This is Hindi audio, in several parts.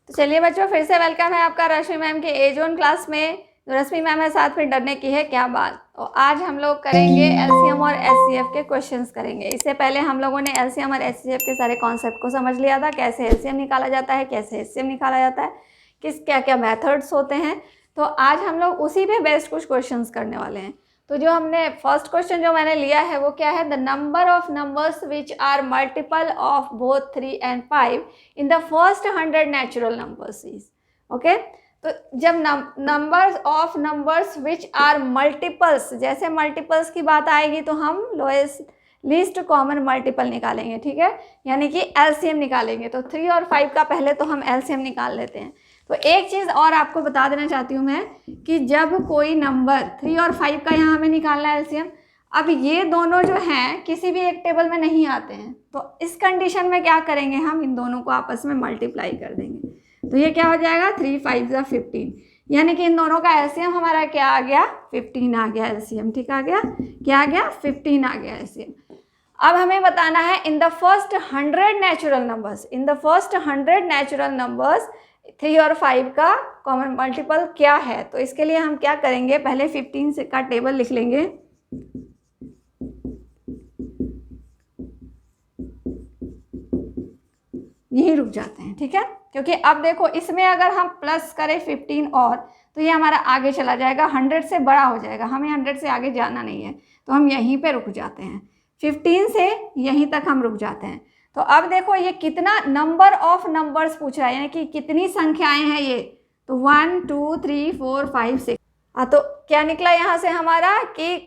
तो चलिए बच्चों, फिर से वेलकम है आपका रश्मि मैम के A-Zone क्लास में। तो रश्मि मैम है साथ, फिर डरने की है क्या बात। तो आज हम लोग करेंगे एलसीएम और एचसीएफ के क्वेश्चंस करेंगे। इससे पहले हम लोगों ने एलसीएम और एचसीएफ के सारे कॉन्सेप्ट को समझ लिया था, कैसे एलसीएम निकाला जाता है, कैसे एचसीएफ निकाला जाता है, किस क्या क्या मेथड्स होते हैं। तो आज हम लोग उसी पे बेस्ड कुछ क्वेश्चंस करने वाले हैं। तो जो हमने फर्स्ट क्वेश्चन जो मैंने लिया है वो क्या है, the number of numbers which are multiple of both 3 and 5 in the first 100 natural numbers is. Okay, तो जब numbers of numbers which are multiples, जैसे मल्टीपल्स की बात आएगी तो हम लोएस्ट लीस्ट कॉमन मल्टीपल निकालेंगे, ठीक है, यानी कि एलसीएम निकालेंगे। तो 3 और 5 का पहले तो हम एलसीएम निकाल लेते हैं। तो एक चीज़ और आपको बता देना चाहती हूँ मैं कि जब कोई नंबर 3 और 5 का यहाँ हमें निकालना है एलसीएम, अब ये दोनों जो हैं किसी भी एक टेबल में नहीं आते हैं, तो इस कंडीशन में क्या करेंगे, हम इन दोनों को आपस में मल्टीप्लाई कर देंगे। तो ये क्या हो जाएगा, 3 5 = 15, यानी कि इन दोनों का एलसीएम हमारा क्या आ गया, 15 आ गया एलसीएम। ठीक आ गया, क्या आ गया, 15 आ गया एलसीएम। अब हमें बताना है इन the first 100 natural numbers, in the first 100 natural numbers 3 और 5 का कॉमन मल्टीपल क्या है। तो इसके लिए हम क्या करेंगे, पहले 15 से का टेबल लिख लेंगे। यही रुक जाते हैं, ठीक है, क्योंकि अब देखो इसमें अगर हम प्लस करें 15 और, तो ये हमारा आगे चला जाएगा, 100 से बड़ा हो जाएगा, हमें 100 से आगे जाना नहीं है, तो हम यहीं पे रुक जाते हैं। 15 से यहीं तक हम रुक जाते हैं। तो अब देखो ये कितना नंबर ऑफ नंबर्स पूछ रहा है, यानी कि कितनी संख्याएं हैं ये, तो 1 2 3 4 5 6। तो क्या निकला यहाँ से हमारा कि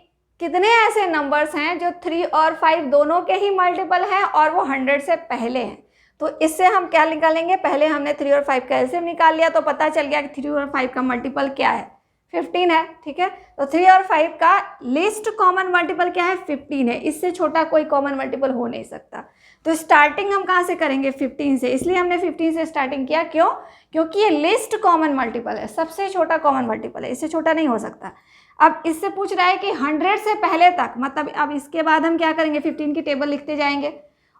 कितने ऐसे नंबर्स हैं जो 3 और 5 दोनों के ही मल्टीपल हैं और वो 100 से पहले हैं। तो इससे हम क्या निकालेंगे, पहले हमने 3 और 5 का एलसीएम निकाल लिया, तो पता चल गया कि 3 और 5 का मल्टीपल क्या है, 15 है, ठीक है। तो 3 और 5 का लीस्ट कॉमन मल्टीपल क्या है, 15 है, इससे छोटा कोई कॉमन मल्टीपल हो नहीं सकता। तो स्टार्टिंग हम कहाँ से करेंगे, 15 से, इसलिए हमने 15 से स्टार्टिंग किया। क्यों, क्योंकि ये लिस्ट कॉमन मल्टीपल है, सबसे छोटा कॉमन मल्टीपल है, इससे छोटा नहीं हो सकता। अब इससे पूछ रहा है कि 100 से पहले तक, मतलब अब इसके बाद हम क्या करेंगे, 15 की टेबल लिखते जाएंगे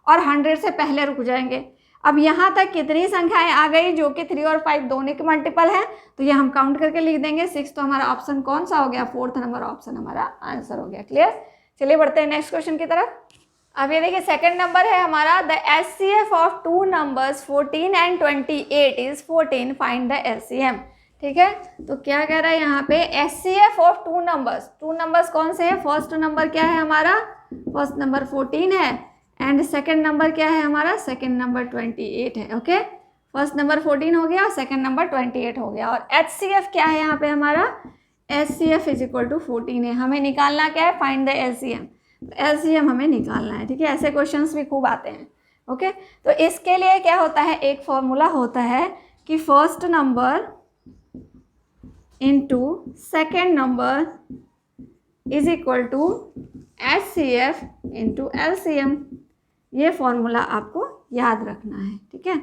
और 100 से पहले रुक जाएंगे। अब यहाँ तक कितनी संख्याएं आ गई जो कि 3 और 5 दोनों के मल्टीपल है, तो ये हम काउंट करके लिख देंगे 6। तो हमारा ऑप्शन कौन सा हो गया, 4th नंबर ऑप्शन हमारा आंसर हो गया। क्लियर, चलिए बढ़ते हैं नेक्स्ट क्वेश्चन की तरफ। अब ये देखिए सेकंड नंबर है हमारा, the HCF of 2 numbers 14 and 28 is 14, find the LCM. ठीक है, तो क्या कह रहा है यहाँ पे, एचसीएफ ऑफ 2 नंबर्स, 2 नंबर्स कौन से हैं, फर्स्ट नंबर क्या है हमारा, फर्स्ट नंबर 14 है, एंड सेकंड नंबर क्या है हमारा, सेकंड नंबर 28 है। ओके, फर्स्ट नंबर 14 हो गया और सेकंड नंबर 28 हो गया। और एचसीएफ क्या है यहाँ पे हमारा, एचसीएफ इज इक्वल टू 14 है। हमें निकालना क्या है, फाइंड द एलसीएम, एलसीएम हमें निकालना है, ठीक है। ऐसे क्वेश्चंस भी खूब आते हैं। ओके, तो इसके लिए क्या होता है, एक फॉर्मूला होता है कि first number into second number is equal to HCF into LCM. ये फॉर्मूला आपको याद रखना है, ठीक है,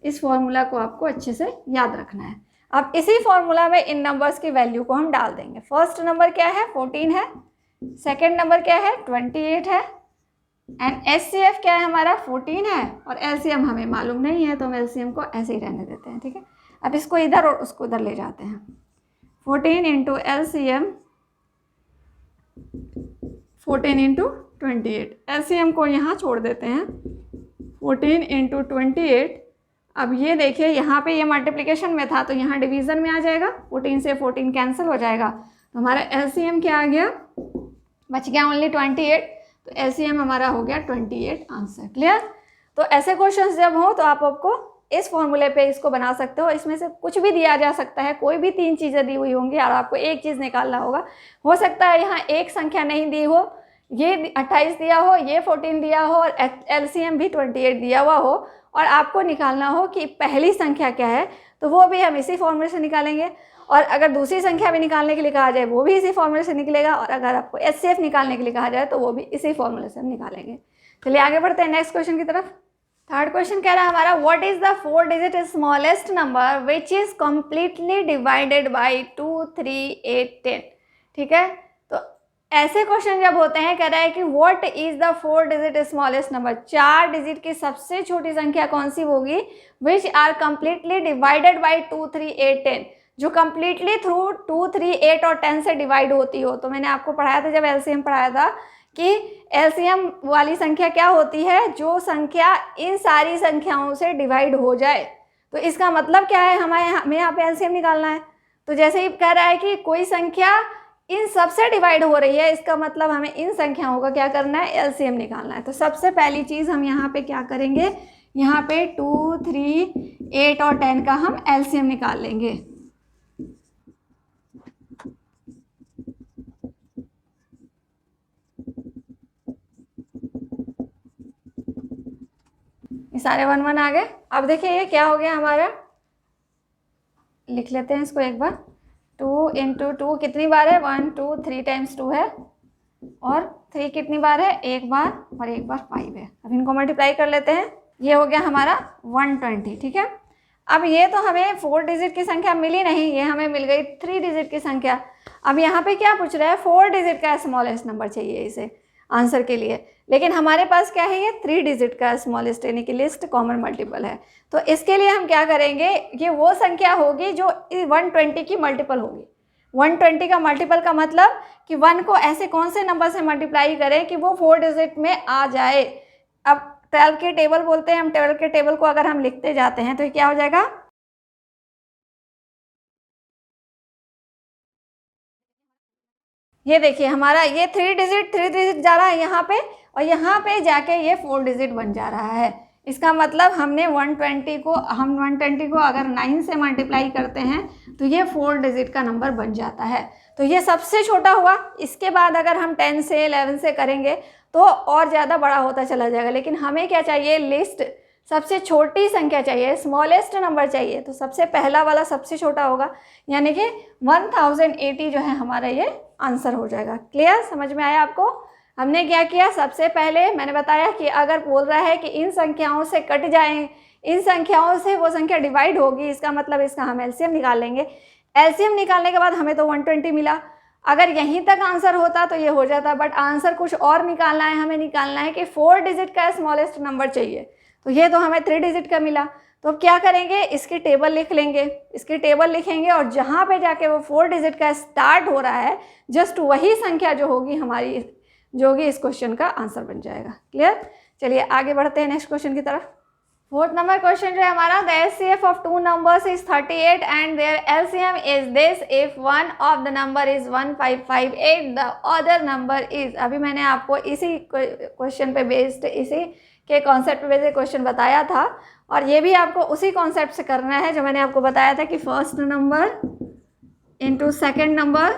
इस फॉर्मूला को आपको अच्छे से याद रखना है। अब इसी फॉर्मूला में इन नंबर्स की वैल्यू को हम डाल देंगे। फर्स्ट नंबर क्या है, 14 है, सेकंड नंबर क्या है, 28 है, एंड एचसीएफ क्या है हमारा, 14 है, और एलसीएम हमें मालूम नहीं है, तो हम एलसीएम को ऐसे ही रहने देते हैं, ठीक है। अब इसको इधर और उसको उधर ले जाते हैं, 14 इंटू एलसीएम, 14 इंटू 28, एलसीएम को यहाँ छोड़ देते हैं, 14 इंटू 28। अब ये देखिए यहाँ पे ये मल्टीप्लिकेशन में था, तो यहाँ डिवीज़न में आ जाएगा, 14 से 14 कैंसिल हो जाएगा, तो हमारा एलसीएम क्या आ गया, बच गया ओनली 28, तो एलसीएम हमारा हो गया 28 आंसर। क्लियर, तो ऐसे क्वेश्चंस जब हो तो आपको इस फॉर्मूले पे इसको बना सकते हो। इसमें से कुछ भी दिया जा सकता है, कोई भी 3 चीज़ें दी हुई होंगी और आपको एक चीज़ निकालना होगा। हो सकता है यहाँ एक संख्या नहीं दी हो, ये 28 दिया हो, ये 14 दिया हो और एलसीएम भी 28 दिया हुआ हो, और आपको निकालना हो कि पहली संख्या क्या है, तो वो भी हम इसी फॉर्मूले से निकालेंगे। और अगर दूसरी संख्या भी निकालने के लिए कहा जाए वो भी इसी फॉर्मूले से निकलेगा, और अगर आपको एचसीएफ निकालने के लिए कहा जाए तो वो भी इसी फॉर्मूले से हम निकालेंगे। चलिए आगे बढ़ते हैं नेक्स्ट क्वेश्चन की तरफ। थर्ड क्वेश्चन कह रहा है हमारा, what is the 4 digit smallest number which is completely divided by 2 3 8 10। ठीक है, तो ऐसे क्वेश्चन जब होते हैं, कह रहा है कि what is the 4 digit smallest number, 4 digit की सबसे छोटी संख्या कौन सी होगी, which are completely divided by 2, 3, 8, 10, जो कंप्लीटली थ्रू 2, 3, 8 और 10 से डिवाइड होती हो। तो मैंने आपको पढ़ाया था जब एलसीएम पढ़ाया था कि एलसीएम वाली संख्या क्या होती है, जो संख्या इन सारी संख्याओं से डिवाइड हो जाए। तो इसका मतलब क्या है, हमें यहाँ पे एलसीएम निकालना है। तो जैसे ही कह रहा है कि कोई संख्या इन सब से डिवाइड हो रही है, इसका मतलब हमें इन संख्याओं का क्या करना है, एलसीएम निकालना है। तो सबसे पहली चीज़ हम यहाँ पे क्या करेंगे, यहाँ पे 2, 3, 8 और 10 का हम एलसीएम निकाल लेंगे। ये सारे 1 1 आ गए। अब देखिए ये क्या हो गया हमारा, लिख लेते हैं इसको एक बार। 2 इंटू 2 कितनी बार है, 1, 2, 3 टाइम्स 2 है, और 3 कितनी बार है, एक बार, और एक बार 5 है। अब इनको मल्टीप्लाई कर लेते हैं, ये हो गया हमारा 120। ठीक है, अब ये तो हमें 4 डिजिट की संख्या मिली नहीं, ये हमें मिल गई 3 डिजिट की संख्या। अब यहाँ पे क्या पूछ रहा है, 4 डिजिट का स्मॉलेस्ट नंबर चाहिए इसे आंसर के लिए, लेकिन हमारे पास क्या है, ये 3 डिजिट का स्मॉलेस्ट यानी कि लिस्ट कॉमन मल्टीपल है। तो इसके लिए हम क्या करेंगे, ये वो संख्या होगी जो 120 की मल्टीपल होगी। 120 का मल्टीपल का मतलब कि 1 को ऐसे कौन से नंबर से मल्टीप्लाई करें कि वो 4 डिजिट में आ जाए। अब 12 के टेबल बोलते हैं हम, 12 के टेबल को अगर हम लिखते जाते हैं तो ये क्या हो जाएगा, ये देखिए हमारा ये 3 डिजिट जा रहा है यहाँ पे, और यहाँ पे जाके ये 4 डिजिट बन जा रहा है। इसका मतलब हमने 120 को अगर 9 से मल्टीप्लाई करते हैं तो ये 4 डिजिट का नंबर बन जाता है। तो ये सबसे छोटा हुआ। इसके बाद अगर हम 10 से 11 से करेंगे तो और ज़्यादा बड़ा होता चला जाएगा, लेकिन हमें क्या चाहिए, लिस्ट सबसे छोटी संख्या चाहिए, स्मॉलेस्ट नंबर चाहिए। तो सबसे पहला वाला सबसे छोटा होगा, यानी कि 1080 जो है हमारा ये आंसर हो जाएगा। क्लियर, समझ में आया आपको। हमने क्या किया, सबसे पहले मैंने बताया कि अगर बोल रहा है कि इन संख्याओं से कट जाएं, इन संख्याओं से वो संख्या डिवाइड होगी, इसका मतलब इसका हम एलसीएम निकाल लेंगे। एलसीएम निकालने के बाद हमें तो 120 मिला। अगर यहीं तक आंसर होता तो ये हो जाता, बट आंसर कुछ और निकालना है, हमें निकालना है कि 4 डिजिट का स्मॉलेस्ट नंबर चाहिए। तो ये तो हमें 3 डिजिट का मिला। तो अब क्या करेंगे, इसकी टेबल लिख लेंगे, इसकी टेबल लिखेंगे, और जहाँ पे जाके वो 4 डिजिट का स्टार्ट हो रहा है, जस्ट वही संख्या जो होगी हमारी, जो होगी इस क्वेश्चन का आंसर बन जाएगा। क्लियर, चलिए आगे बढ़ते हैं नेक्स्ट क्वेश्चन की तरफ। 4th नंबर क्वेश्चन जो है हमारा, the HCF of 2 numbers is 38 and their LCM is this if one of the number is 1558 the other number is. अभी मैंने आपको इसी क्वेश्चन पे बेस्ड, इसी के कॉन्सेप्ट पे बेस्ड क्वेश्चन बताया था, और ये भी आपको उसी कॉन्सेप्ट से करना है जो मैंने आपको बताया था कि first number into second number,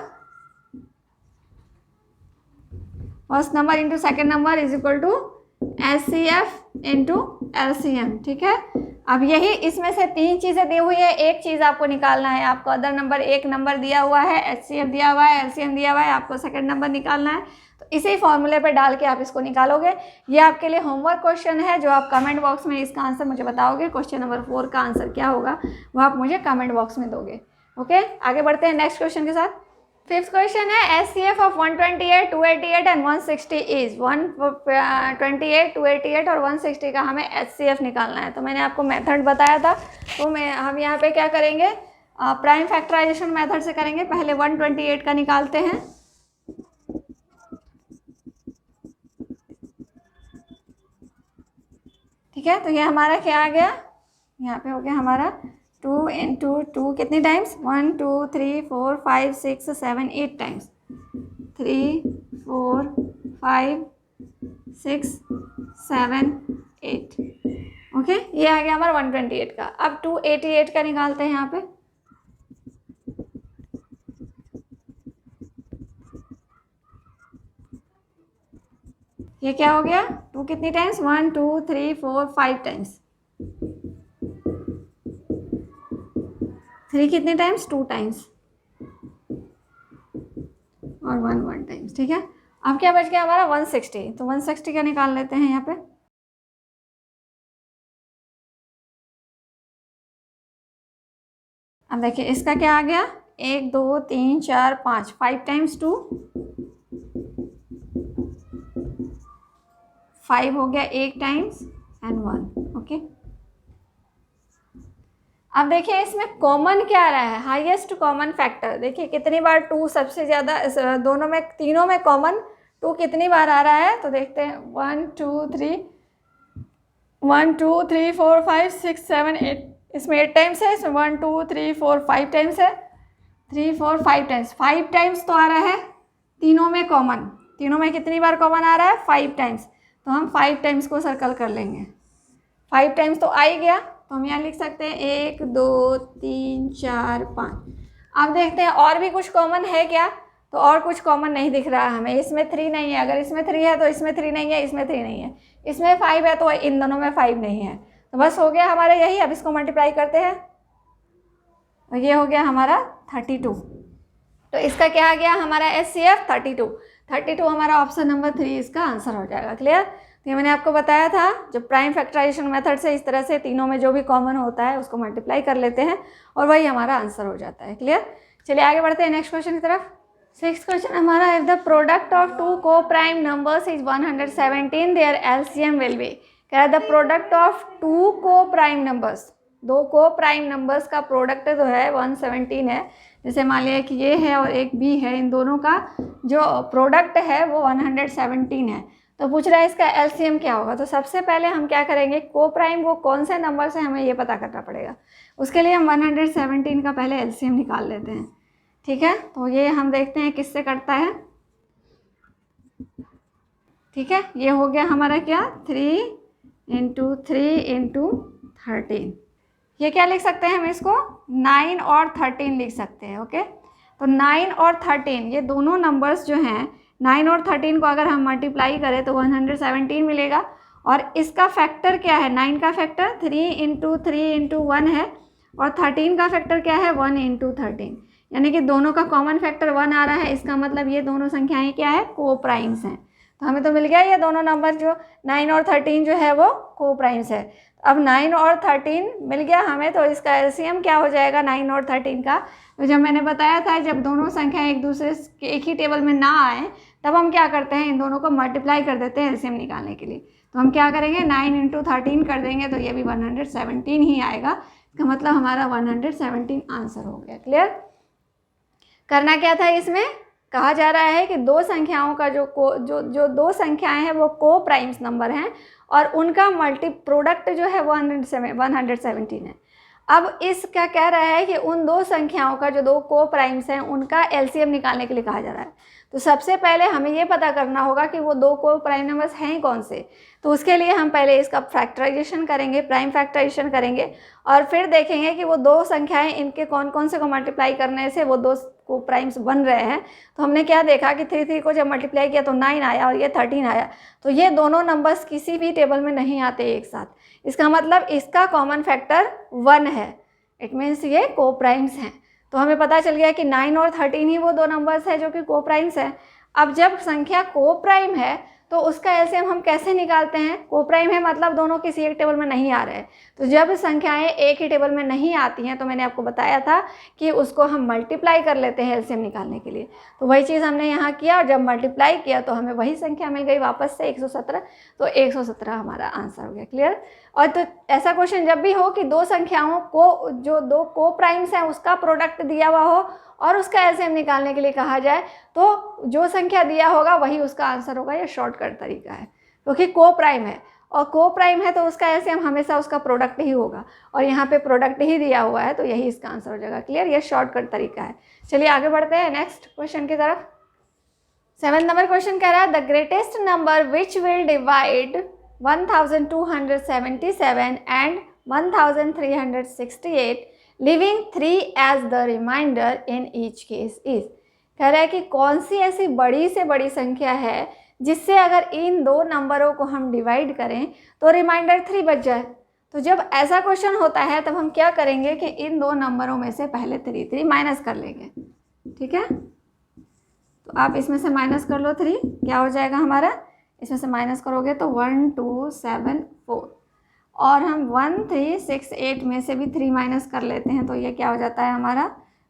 first number into second number is equal to HCF into LCM. ठीक है, अब यही इसमें से 3 चीज़ें दी हुई है, एक चीज़ आपको निकालना है। आपको अदर नंबर एक नंबर दिया हुआ है, एचसीएफ दिया हुआ है, एलसीएम दिया हुआ है, आपको सेकंड नंबर निकालना है। तो इसी फॉर्मूले पे डाल के आप इसको निकालोगे। ये आपके लिए होमवर्क क्वेश्चन है, जो आप कमेंट बॉक्स में इसका आंसर मुझे बताओगे। क्वेश्चन नंबर 4 का आंसर क्या होगा वो आप मुझे कमेंट बॉक्स में दोगे। ओके, आगे बढ़ते हैं नेक्स्ट क्वेश्चन के साथ। 5th क्वेश्चन है, एचसीएफ ऑफ 128, 288 एंड 160 इज। 128, 288 और 160 का हमें एचसीएफ निकालना है। तो मैंने आपको मेथड बताया था, तो हम यहाँ पे क्या करेंगे, प्राइम फैक्टराइजेशन मेथड से करेंगे। पहले 128 का निकालते हैं। ठीक है, तो ये हमारा क्या आ गया, यहाँ पे हो गया हमारा 2 इंटू 2 कितनी टाइम्स, 1 2 3 4 5 6 7 8 टाइम्स, 3 4 5 6 7 8। ओके, ये आ गया हमारा 128 का। अब 288 का निकालते हैं यहाँ पे। ये क्या हो गया, 2 कितनी टाइम्स, 1 2 3 4 5 टाइम्स, 3 कितने टाइम्स, 2 टाइम्स, और 1 1 टाइम्स। ठीक है, अब क्या बच गया हमारा 160। तो 160 का निकाल लेते हैं यहाँ पे। अब देखिए इसका क्या आ गया, 1 2 3 4 5, 5 टाइम्स 2 5 हो गया 8 टाइम्स एंड 1, ओके। अब देखिए इसमें कॉमन क्या आ रहा है, हाईएस्ट कॉमन फैक्टर। देखिए कितनी बार 2 सबसे ज़्यादा, दोनों में तीनों में कॉमन 2 कितनी बार आ रहा है, तो देखते हैं 1 2 3 4 5 6 7 8, इसमें 8 टाइम्स है, इसमें 1 2 3 4 5 टाइम्स है, 3 4 5 टाइम्स, 5 टाइम्स तो आ रहा है तीनों में कॉमन। तीनों में कितनी बार कॉमन आ रहा है, 5 टाइम्स। तो हम 5 टाइम्स को सर्कल कर लेंगे। 5 टाइम्स तो आ ही गया, तो हम यहाँ लिख सकते हैं 1 2 3 4 5। अब देखते हैं और भी कुछ कॉमन है क्या, तो और कुछ कॉमन नहीं दिख रहा है हमें। इसमें 3 नहीं है, अगर इसमें 3 है तो इसमें 3 नहीं है, इसमें 3 नहीं है, इसमें 5 है तो इन दोनों में 5 नहीं है। तो बस हो गया हमारा यही। अब इसको मल्टीप्लाई करते हैं, तो ये हो गया हमारा 32। तो इसका क्या आ गया हमारा HCF 32। 32 हमारा ऑप्शन नंबर 3 इसका आंसर हो जाएगा। क्लियर। तो ये मैंने आपको बताया था, जो प्राइम फैक्टराइजेशन मेथड से इस तरह से तीनों में जो भी कॉमन होता है उसको मल्टीप्लाई कर लेते हैं और वही हमारा आंसर हो जाता है। क्लियर। चलिए आगे बढ़ते हैं नेक्स्ट क्वेश्चन की तरफ। 6th क्वेश्चन हमारा, इफ द प्रोडक्ट ऑफ 2 को prime numbers is 117 their LCM will be. कह रहा है द प्रोडक्ट ऑफ 2 को प्राइम नंबर्स, 2 को प्राइम नंबर्स का प्रोडक्ट जो है 117 है। जैसे मान लिया कि ये है और एक बी है, इन दोनों का जो प्रोडक्ट है वो 117 है। तो पूछ रहा है इसका LCM क्या होगा। तो सबसे पहले हम क्या करेंगे, को प्राइम वो कौन से नंबर से हमें ये पता करना पड़ेगा। उसके लिए हम 117 का पहले LCM निकाल लेते हैं। ठीक है, तो ये हम देखते हैं किससे कटता है। ठीक है, ये हो गया हमारा क्या, 3 × 3 × 13। ये क्या लिख सकते हैं हम इसको, 9 और 13 लिख सकते हैं। ओके, तो 9 और 13 ये दोनों नंबर्स जो हैं, 9 और 13 को अगर हम मल्टीप्लाई करें तो 117 मिलेगा। और इसका फैक्टर क्या है, 9 का फैक्टर 3 × 3 × 1 है और 13 का फैक्टर क्या है, 1 × 13। यानी कि दोनों का कॉमन फैक्टर 1 आ रहा है। इसका मतलब ये दोनों संख्याएं क्या है, को प्राइम्स हैं। तो हमें तो मिल गया ये दोनों नंबर जो 9 और 13 जो है वो को प्राइम्स है। अब 9 और 13 मिल गया हमें, तो इसका एलसीएम क्या हो जाएगा 9 और 13 का। तो जब मैंने बताया था जब दोनों संख्याएं एक दूसरे के एक ही टेबल में ना आए तब हम क्या करते हैं, इन दोनों को मल्टीप्लाई कर देते हैं एलसीएम निकालने के लिए। तो हम क्या करेंगे, 9 × 13 कर देंगे तो ये भी 117 ही आएगा। इसका मतलब हमारा 117 आंसर हो गया। क्लियर। करना क्या था, इसमें कहा जा रहा है कि दो संख्याओं का जो दो संख्याएं हैं वो को प्राइम्स नंबर हैं और उनका मल्टी प्रोडक्ट जो है 117 है। अब इसका कह रहा है कि उन दो संख्याओं का जो दो को प्राइम्स हैं उनका एलसीएम निकालने के लिए कहा जा रहा है। तो सबसे पहले हमें ये पता करना होगा कि वो दो को प्राइम नंबर्स हैं कौन से। तो उसके लिए हम पहले इसका फैक्टराइजेशन करेंगे, प्राइम फैक्टराइजेशन करेंगे और फिर देखेंगे कि वो दो संख्याएं इनके कौन कौन से को मल्टीप्लाई करने से वो दो को प्राइम्स बन रहे हैं। तो हमने क्या देखा कि 3 को जब मल्टीप्लाई किया तो 9 आया और ये 13 आया। तो ये दोनों नंबर्स किसी भी टेबल में नहीं आते एक साथ। इसका मतलब इसका कॉमन फैक्टर 1 है। इट मीन्स ये को प्राइम्स हैं। तो हमें पता चल गया कि 9 और 13 ही वो दो नंबर्स हैं जो कि को प्राइम्स हैं। अब जब संख्या को प्राइम है तो उसका एलसीएम हम कैसे निकालते हैं, को प्राइम है मतलब दोनों किसी एक टेबल में नहीं आ रहे हैं। तो जब संख्याएं एक ही टेबल में नहीं आती हैं तो मैंने आपको बताया था कि उसको हम मल्टीप्लाई कर लेते हैं एलसीएम निकालने के लिए। तो वही चीज़ हमने यहाँ किया और जब मल्टीप्लाई किया तो हमें वही संख्या मिल गई वापस से 117। तो 117 हमारा आंसर हो गया। क्लियर। और तो ऐसा क्वेश्चन जब भी हो कि दो संख्याओं को जो दो को प्राइम्स हैं उसका प्रोडक्ट दिया हुआ हो और उसका एलसीएम निकालने के लिए कहा जाए तो जो संख्या दिया होगा वही उसका आंसर होगा। ये शॉर्टकट तरीका है क्योंकि को प्राइम है और को प्राइम है तो उसका एलसीएम हमेशा उसका प्रोडक्ट ही होगा और यहाँ पे प्रोडक्ट ही दिया हुआ है तो यही इसका आंसर हो जाएगा। क्लियर। ये शॉर्टकट तरीका है। चलिए आगे बढ़ते हैं नेक्स्ट क्वेश्चन की तरफ। 7 नंबर क्वेश्चन कह रहा है the greatest number which will divide 1277 and 1368 leaving 3 as the remainder in each case is. कह रहा है कि कौन सी ऐसी बड़ी से बड़ी संख्या है जिससे अगर इन दो नंबरों को हम डिवाइड करें तो रिमाइंडर 3 बच जाए। तो जब ऐसा क्वेश्चन होता है तब हम क्या करेंगे कि इन दो नंबरों में से पहले 3 माइनस कर लेंगे। ठीक है, तो आप इसमें से माइनस कर लो 3, क्या हो जाएगा हमारा, इसमें से माइनस करोगे तो 1 2 7 4 और हम 1 3 6 8 में से भी 3 माइनस कर लेते हैं तो ये क्या हो जाता है हमारा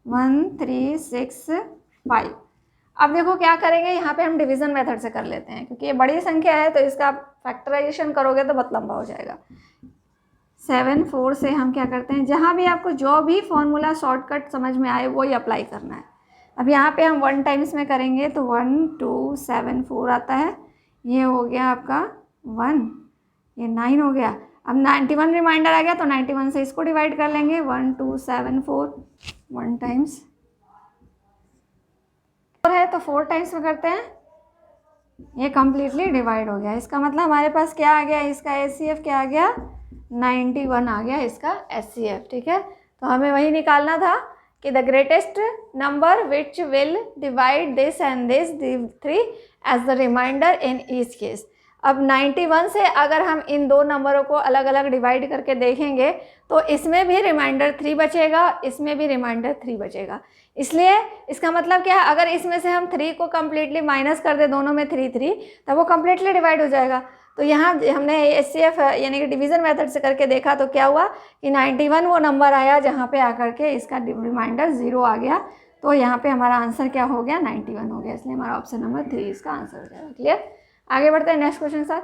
1 3 6 5। अब देखो क्या करेंगे, यहाँ पे हम डिवीज़न मेथड से कर लेते हैं, क्योंकि ये बड़ी संख्या है तो इसका फैक्टराइजेशन करोगे तो बहुत लंबा हो जाएगा। 7 4 से हम क्या करते हैं, जहाँ भी आपको जो भी फॉर्मूला शॉर्टकट समझ में आए वही अप्लाई करना है। अब यहाँ पे हम 1 टाइम्स में करेंगे तो 1 2 7 4 आता है, ये हो गया आपका 1, ये 9 हो गया। अब 91 रिमाइंडर आ गया तो 91 से इसको डिवाइड कर लेंगे, 1 2 7 4, 1 टाइम्स 4 है तो 4 टाइम्स में करते हैं, ये कम्प्लीटली डिवाइड हो गया। इसका मतलब हमारे पास क्या आ गया, इसका HCF क्या आ गया, 91 आ गया इसका HCF। ठीक है, तो हमें वही निकालना था कि the greatest number which will divide this and this 3 as the remainder in each case. अब 91 से अगर हम इन दो नंबरों को अलग अलग डिवाइड करके देखेंगे तो इसमें भी रिमाइंडर 3 बचेगा, इसमें भी रिमाइंडर 3 बचेगा। इसलिए इसका मतलब क्या है, अगर इसमें से हम 3 को कम्प्लीटली माइनस कर दे, दोनों में 3 3, तब वो कम्प्लीटली डिवाइड हो जाएगा। तो यहाँ हमने HCF यानी कि डिवीज़न मेथड से करके देखा तो क्या हुआ कि 91 वो नंबर आया जहाँ पे आकर के इसका रिमाइंडर 0 आ गया। तो यहाँ पे हमारा आंसर क्या हो गया, 91 हो गया। इसलिए हमारा ऑप्शन नंबर 3 इसका आंसर हो जाएगा। क्लियर, आगे बढ़ते हैं नेक्स्ट क्वेश्चन साथ।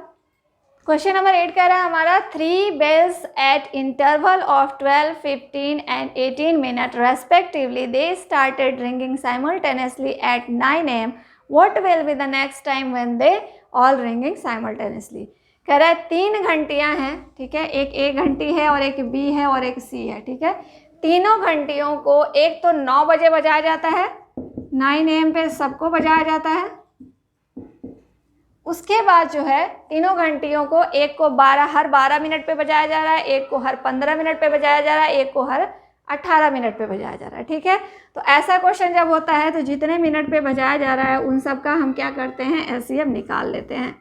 क्वेश्चन नंबर 8 कह रहा है हमारा 3 bells at interval of 12, 15 and 18 minutes respectively they started ringing simultaneously at 9 AM. What will be the next time when they all ringing simultaneously? कह रहा है 3 घंटियां हैं, ठीक है, एक A घंटी है और एक B है और एक C है। ठीक है, तीनों घंटियों को एक तो 9 बजे बजाया जाता है, 9 AM पे सबको बजाया जाता है। उसके बाद जो है तीनों घंटियों को, एक को हर 12 मिनट पे बजाया जा रहा है, एक को हर 15 मिनट पे बजाया जा रहा है, एक को हर 18 मिनट पे बजाया जा रहा है। ठीक है, तो ऐसा क्वेश्चन जब होता है तो जितने मिनट पे बजाया जा रहा है उन सब का हम क्या करते हैं, LCM निकाल लेते हैं।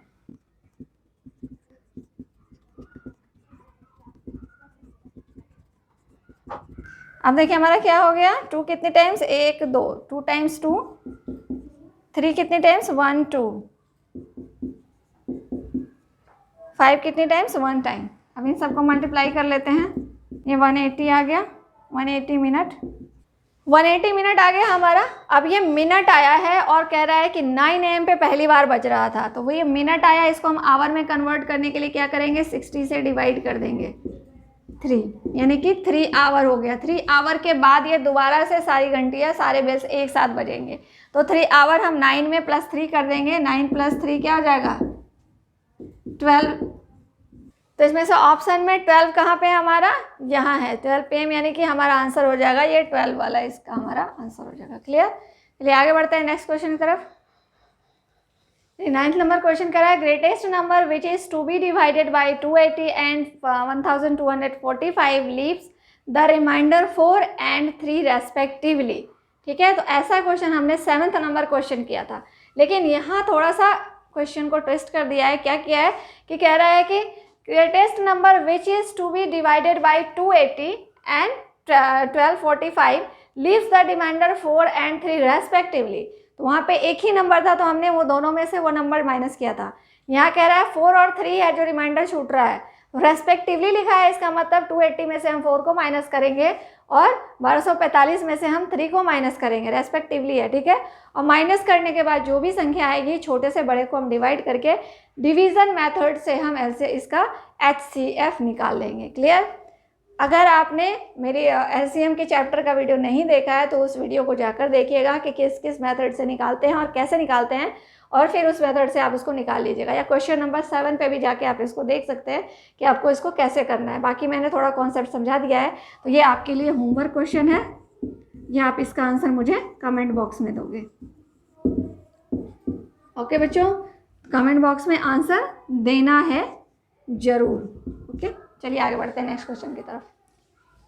अब देखिए हमारा क्या हो गया, 2 कितने टाइम्स, 1 2, 2 टाइम्स 2, 3 कितने टाइम्स, 1 2, 5 कितने टाइम्स, 1 टाइम। अब इन सबको मल्टीप्लाई कर लेते हैं, ये 180 आ गया, 180 मिनट, 180 मिनट आ गया हमारा। अब ये मिनट आया है और कह रहा है कि 9 AM पे पहली बार बज रहा था, तो वो ये मिनट आया, इसको हम आवर में कन्वर्ट करने के लिए क्या करेंगे, 60 से डिवाइड कर देंगे 3, यानी कि 3 आवर हो गया। 3 आवर के बाद ये दोबारा से सारी घंटियाँ, सारे बेल्स एक साथ बजेंगे। तो 3 आवर हम 9 में प्लस 3 कर देंगे, 9 + 3 क्या हो जाएगा, 12। तो इसमें से ऑप्शन में 12 कहाँ पे है हमारा, यहाँ है 12 PM, यानी कि हमारा आंसर हो जाएगा ये 12 वाला, इसका हमारा आंसर हो जाएगा। क्लियर, चलिए आगे बढ़ते हैं नेक्स्ट क्वेश्चन की तरफ। 9th नंबर क्वेश्चन कर रहा है greatest number which is to be divided by 280 and 1245 leaves the remainder 4 and 3 respectively. ठीक है, तो ऐसा क्वेश्चन हमने 7th नंबर क्वेश्चन किया था, लेकिन यहाँ थोड़ा सा क्वेश्चन को ट्विस्ट कर दिया है। क्या किया है कि कह रहा है कि greatest number which is to be divided by 280 and 1245 leaves the remainder 4 and 3 respectively. तो वहाँ पे एक ही नंबर था तो हमने वो दोनों में से वो नंबर माइनस किया था। यहाँ कह रहा है 4 और 3 है जो रिमाइंडर छूट रहा है, रेस्पेक्टिवली लिखा है, इसका मतलब 280 में से हम 4 को माइनस करेंगे और 1245 में से हम 3 को माइनस करेंगे, रेस्पेक्टिवली है। ठीक है, और माइनस करने के बाद जो भी संख्या आएगी छोटे से बड़े को हम डिवाइड करके डिवीज़न मेथड से हम इसका HCF निकाल लेंगे। क्लियर, अगर आपने मेरी LCM के चैप्टर का वीडियो नहीं देखा है तो उस वीडियो को जाकर देखिएगा कि किस किस मेथड से निकालते हैं और कैसे निकालते हैं, और फिर उस मेथड से आप इसको निकाल लीजिएगा। या क्वेश्चन नंबर 7 पे भी जाके आप इसको देख सकते हैं कि आपको इसको कैसे करना है। बाकी मैंने थोड़ा कॉन्सेप्ट समझा दिया है, तो ये आपके लिए होमवर्क क्वेश्चन है, ये आप इसका आंसर मुझे कमेंट बॉक्स में दोगे। ओके बच्चों, कमेंट बॉक्स में आंसर देना है ज़रूर। ओके, चलिए आगे बढ़ते हैं नेक्स्ट क्वेश्चन की तरफ।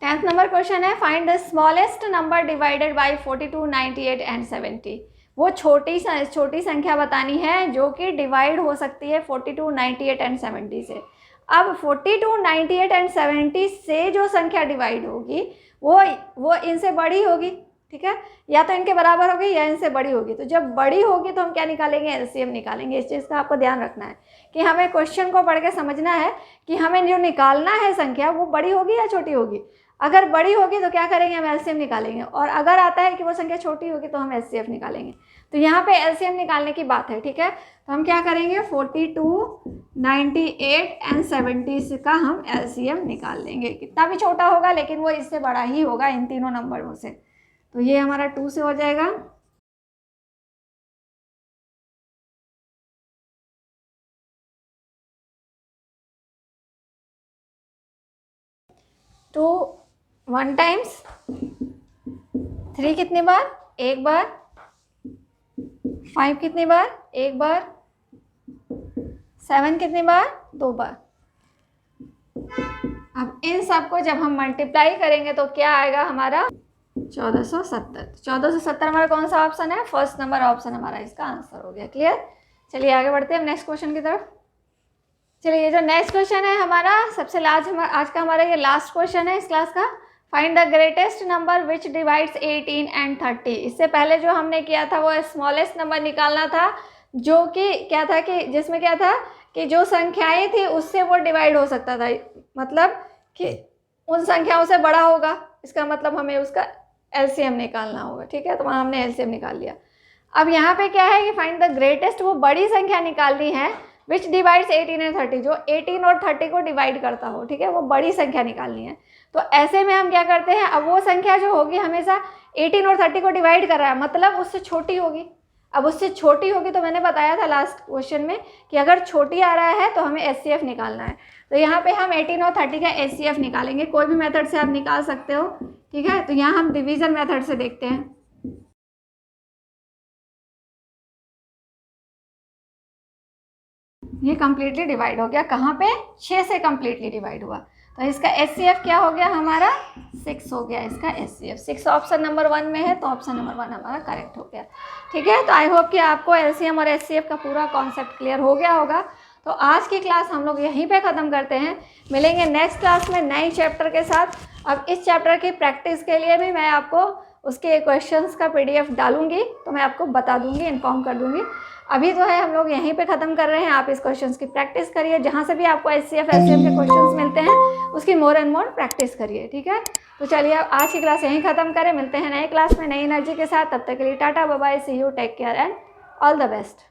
10th नंबर क्वेश्चन है find the smallest number divided by 42, 98 and 70। वो छोटी संख्या बतानी है जो कि डिवाइड हो सकती है 42, 98 एंड 70 से। अब 42, 98 एंड 70 से जो संख्या डिवाइड होगी वो इनसे बड़ी होगी। ठीक है, या तो इनके बराबर होगी या इनसे बड़ी होगी। तो जब बड़ी होगी तो हम क्या निकालेंगे, LCM निकालेंगे। इस चीज़ का आपको ध्यान रखना है कि हमें क्वेश्चन को पढ़ के समझना है कि हमें जो निकालना है संख्या वो बड़ी होगी या छोटी होगी। अगर बड़ी होगी तो क्या करेंगे, हम एलसीएम निकालेंगे, और अगर आता है कि वो संख्या छोटी होगी तो हम एचसीएफ निकालेंगे। तो यहाँ पे एलसीएम निकालने की बात है, ठीक है। तो हम क्या करेंगे, 42, 98 एंड 70 का हम एलसीएम निकाल लेंगे। कितना भी छोटा होगा लेकिन वो इससे बड़ा ही होगा इन तीनों नंबरों से। तो ये हमारा 2 से हो जाएगा, तो 1 टाइम्स 3 कितनी बार, 1 बार, 5 कितनी बार, 1 बार, 7 कितनी बार, 2 बार। अब इन सब को जब हम मल्टीप्लाई करेंगे तो क्या आएगा हमारा 1470। 1470 हमारा कौन सा ऑप्शन है, फर्स्ट नंबर ऑप्शन हमारा इसका आंसर हो गया। क्लियर। चलिए आगे बढ़ते हैं नेक्स्ट क्वेश्चन की तरफ। चलिए ये जो नेक्स्ट क्वेश्चन है हमारा सबसे लास्ट, आज का हमारा ये लास्ट क्वेश्चन है इस क्लास का। Find the greatest number which divides 18 and 30। इससे पहले जो हमने किया था वो स्मॉलेस्ट नंबर निकालना था, जो कि क्या था कि जिसमें क्या था कि जो संख्याएं थी उससे वो डिवाइड हो सकता था, मतलब कि उन संख्याओं से बड़ा होगा, इसका मतलब हमें उसका एलसीएम निकालना होगा, ठीक है। तो वहाँ हमने एलसीएम निकाल लिया। अब यहाँ पे क्या है कि फाइंड द ग्रेटेस्ट, वो बड़ी संख्या निकालनी है विच डिवाइड्स 18 एंड 30, जो 18 और 30 को डिवाइड करता हो, ठीक है, वो बड़ी संख्या निकालनी है। तो ऐसे में हम क्या करते हैं, अब वो संख्या जो होगी हमेशा 18 और 30 को डिवाइड कर रहा है, मतलब उससे छोटी होगी। अब उससे छोटी होगी तो मैंने बताया था लास्ट क्वेश्चन में कि अगर छोटी आ रहा है तो हमें एचसीएफ निकालना है। तो यहाँ पे हम 18 और 30 का एचसीएफ निकालेंगे, कोई भी मेथड से आप निकाल सकते हो, ठीक है। तो यहाँ हम डिवीजन मेथड से देखते हैं। ये कम्प्लीटली डिवाइड हो गया, कहाँ पे, 6 से कम्प्लीटली डिवाइड हुआ। तो इसका एचसीएफ क्या हो गया हमारा 6 हो गया इसका एचसीएफ। 6 ऑप्शन नंबर 1 में है, तो ऑप्शन नंबर 1 हमारा करेक्ट हो गया, ठीक है। तो आई होप कि आपको एलसीएम और एचसीएफ का पूरा कॉन्सेप्ट क्लियर हो गया होगा। तो आज की क्लास हम लोग यहीं पे ख़त्म करते हैं, मिलेंगे नेक्स्ट क्लास में नई चैप्टर के साथ। अब इस चैप्टर की प्रैक्टिस के लिए भी मैं आपको उसके क्वेश्चंस का पीडीएफ डालूंगी, तो मैं आपको बता दूंगी, इन्फॉर्म कर दूंगी। अभी तो है हम लोग यहीं पे ख़त्म कर रहे हैं, आप इस क्वेश्चंस की प्रैक्टिस करिए, जहाँ से भी आपको एचसीएफ एलसीएम के क्वेश्चंस मिलते हैं उसकी मोर एंड मोर प्रैक्टिस करिए, ठीक है। तो चलिए अब आज की क्लास यहीं ख़त्म करें, मिलते हैं नए क्लास में नई एनर्जी के साथ। तब तक के लिए tata bye bye, see you, take care and all the best.